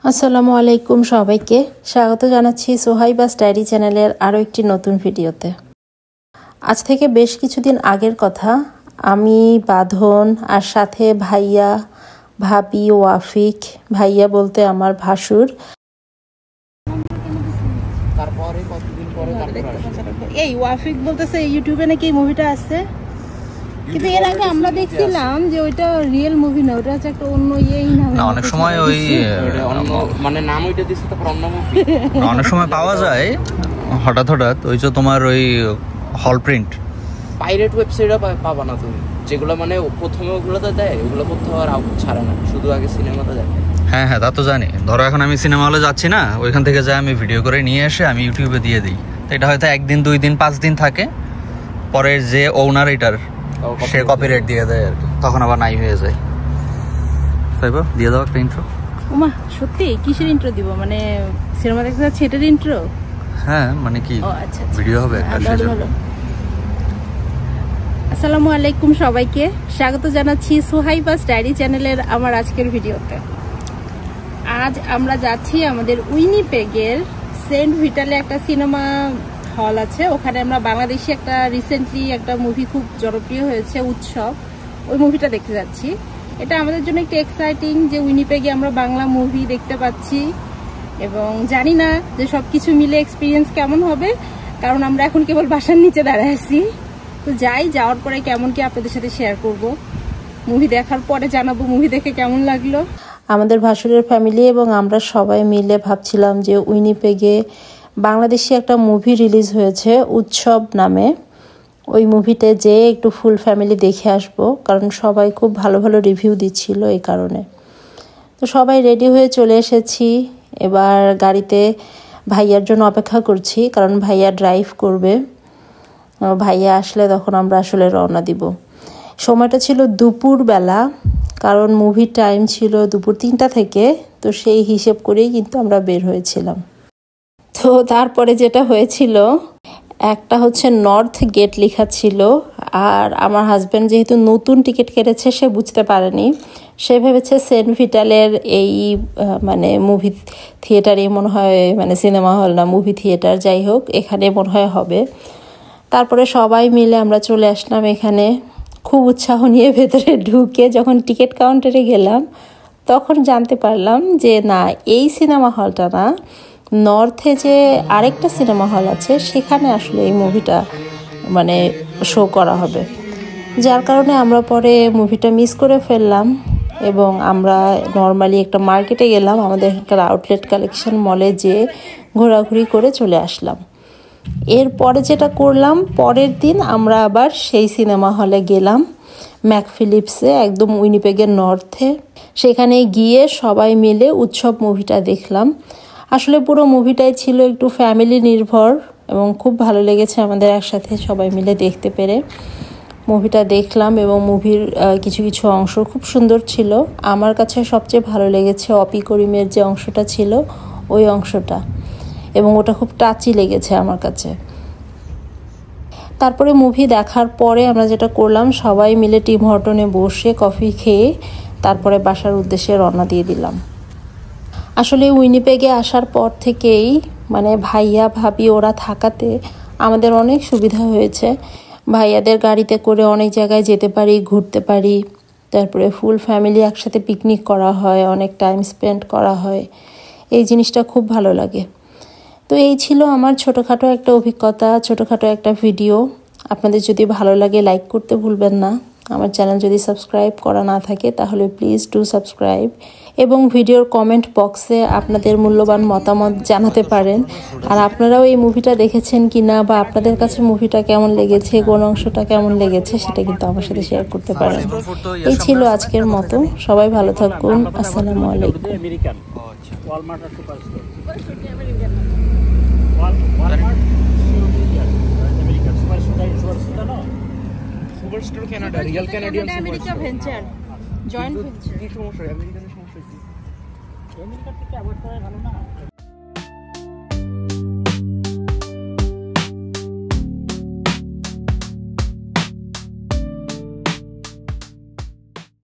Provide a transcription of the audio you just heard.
আসসালামু আলাইকুম সবাইকে স্বাগত জানাচ্ছি সোহাইবাস ডায়েরি চ্যানেলের আরও একটি নতুন ভিডিওতে। আজ থেকে বেশ কিছুদিন আগের কথা, আমি বাঁধন আর সাথে ভাইয়া, ভাবি, ওয়াফিক, ভাইয়া বলতে আমার ভাসুর, এই ওয়াফিক বলতেছে ইউটিউবে নাকি এই মুভিটা আছে, কিন্তু এর আগে আমরা দেখছিলাম যে ওইটা রিয়েল মুভি না, ওটা হচ্ছে একটা অন্য না, অনেক সময় ওই মানে নাম ওইটা দিচ্ছে, তারপর অন্য মুভি অনেক সময় পাওয়া যায় হঠাৎ ওই যে তোমার ওই হল প্রিন্ট পাইরেট ওয়েবসাইটে পাবা না তুমি, যেগুলো মানে প্রথমে ওগুলোতে দেয়, ওগুলো কোথাও আর আউট ছাড়ে না, শুধু আগে সিনেমাতে দেয়। হ্যাঁ তা তো জানি। ধরো এখন আমি সিনেমা হলে যাচ্ছি না, ওইখান থেকে যাই আমি ভিডিও করে নিয়ে এসে আমি ইউটিউবে দিয়ে দিই। তো এটা হয়তো একদিন 2 দিন 5 দিন থাকে, পরে যে ওনার এটার সে কপিরাইট দিয়ে দেয় আর কি, তখন আবার নাই হয়ে যায়। তাইবা দিয়ে দাও একটা ইন্ট্রো। ওমা সত্যি কিসের ইন্ট্রো দিব? মানে সিনেমা দেখতে যাচ্ছি এটার ইন্ট্রো? হ্যাঁ মানে কি ভিডিও হবে একটা। আসসালামু আলাইকুম সবাইকে, স্বাগত জানাচ্ছি সোহাইবাস ডায়েরি চ্যানেলের আমার আজকের ভিডিওতে। আজ আমরা যাচ্ছি আমাদের উইনিপেগের সেন্ট ভিটালে একটা সিনেমা হল আছে, ওখানে আমরা বাংলাদেশি একটা রিসেন্টলি একটা মুভি খুব জনপ্রিয় হয়েছে উৎসব, ওই মুভিটা দেখতে যাচ্ছি। এটা আমাদের জন্য একটু এক্সাইটিং যে উইনিপেগে আমরা বাংলা মুভি দেখতে পাচ্ছি, এবং জানি না যে সবকিছু মিলে এক্সপিরিয়েন্স কেমন হবে, কারণ আমরা এখন কেবল বাসার নিচে দাঁড়ায় আছি। তো যাওয়ার পরে কেমন কি আপনাদের সাথে শেয়ার করব, মুভি দেখার পরে জানাবো মুভি দেখে কেমন লাগলো। আমাদের ভাসুরের ফ্যামিলি এবং আমরা সবাই মিলে ভাবছিলাম যে উইনিপেগে বাংলাদেশি একটা মুভি রিলিজ হয়েছে উৎসব নামে, ওই মুভিতে যে একটু ফুল ফ্যামিলি দেখে আসবো, কারণ সবাই খুব ভালো ভালো রিভিউ দিচ্ছিল এই কারণে। তো সবাই রেডি হয়ে চলে এসেছি, এবার গাড়িতে ভাইয়ার জন্য অপেক্ষা করছি, কারণ ভাইয়া ড্রাইভ করবে। ভাইয়া আসলে তখন আমরা আসলে রওনা দিব। সময়টা ছিল দুপুরবেলা, কারণ মুভির টাইম ছিল দুপুর 3টা থেকে, তো সেই হিসেব করেই কিন্তু আমরা বের হয়েছিলাম। তো তারপরে যেটা হয়েছিল, একটা হচ্ছে নর্থ গেট লেখা ছিল, আর আমার হাজব্যান্ড যেহেতু নতুন টিকিট কেটেছে সে বুঝতে পারেনি, সে ভেবেছে সেন্ট ভিটালের এই মানে মুভি থিয়েটারই মনে হয়, মানে সিনেমা হল না মুভি থিয়েটার, যাই হোক এখানে মনে হয় হবে। তারপরে সবাই মিলে আমরা চলে আসলাম এখানে, খুব উৎসাহ নিয়ে ভেতরে ঢুকে যখন টিকিট কাউন্টারে গেলাম তখন জানতে পারলাম যে না, এই সিনেমা হলটা না, নর্থে যে আরেকটা সিনেমা হল আছে সেখানে আসলে এই মুভিটা মানে শো করা হবে, যার কারণে আমরা পরে মুভিটা মিস করে ফেললাম। এবং আমরা নর্মালি একটা মার্কেটে গেলাম, আমাদের এখানকার আউটলেট কালেকশন মলে যেয়ে ঘোরাঘুরি করে চলে আসলাম। এরপরে যেটা করলাম, পরের দিন আমরা আবার সেই সিনেমা হলে গেলাম ম্যাক ফিলিপসে, একদম উইনিপেগের নর্থে। সেখানে গিয়ে সবাই মিলে উৎসব মুভিটা দেখলাম। আসলে পুরো মুভিটাই ছিল একটু ফ্যামিলি নির্ভর, এবং খুব ভালো লেগেছে আমাদের একসাথে সবাই মিলে দেখতে পেরে। মুভিটা দেখলাম এবং মুভির কিছু কিছু অংশ খুব সুন্দর ছিল। আমার কাছে সবচেয়ে ভালো লেগেছে অপি করিমের যে অংশটা ছিল ওই অংশটা, এবং ওটা খুব টাচি লেগেছে আমার কাছে। তারপরে মুভি দেখার পরে আমরা যেটা করলাম, সবাই মিলে টিম হর্টনে বসে কফি খেয়ে তারপরে বাসার উদ্দেশ্যে রওনা দিয়ে দিলাম। আসলে উইনিপেগে আসার পর থেকেই মানে ভাইয়া ভাবি ওরা থাকাতে আমাদের অনেক সুবিধা হয়েছে। ভাইয়াদের গাড়িতে করে অনেক জায়গায় যেতে পারি, ঘুরতে পারি, তারপরে ফুল ফ্যামিলি একসাথে পিকনিক করা হয়, অনেক টাইম স্পেন্ড করা হয়, এই জিনিসটা খুব ভালো লাগে। তো এই ছিল আমার ছোটোখাটো একটা অভিজ্ঞতা, ছোটোখাটো একটা ভিডিও। আপনাদের যদি ভালো লাগে লাইক করতে ভুলবেন না। আমার চ্যানেল যদি সাবস্ক্রাইব করা না থাকে তাহলে প্লিজ ডু সাবস্ক্রাইব, এবং ভিডিওর কমেন্ট বক্সে আপনাদের মূল্যবান মতামত জানাতে পারেন। আর আপনারাও এই মুভিটা দেখেছেন কি না, বা আপনাদের কাছে মুভিটা কেমন লেগেছে, কোন অংশটা কেমন লেগেছে, সেটা কিন্তু আমার সাথে শেয়ার করতে পারেন। এই ছিল আজকের মতো, সবাই ভালো থাকুন, আসসালামু আলাইকুম। Superstore Canada, real Canadian America venture joint venture. কি সমস্যা? আমেরিকানের সমস্যা কি? আমেরিকা থেকে অ্যাভয়েড করা ভালো না।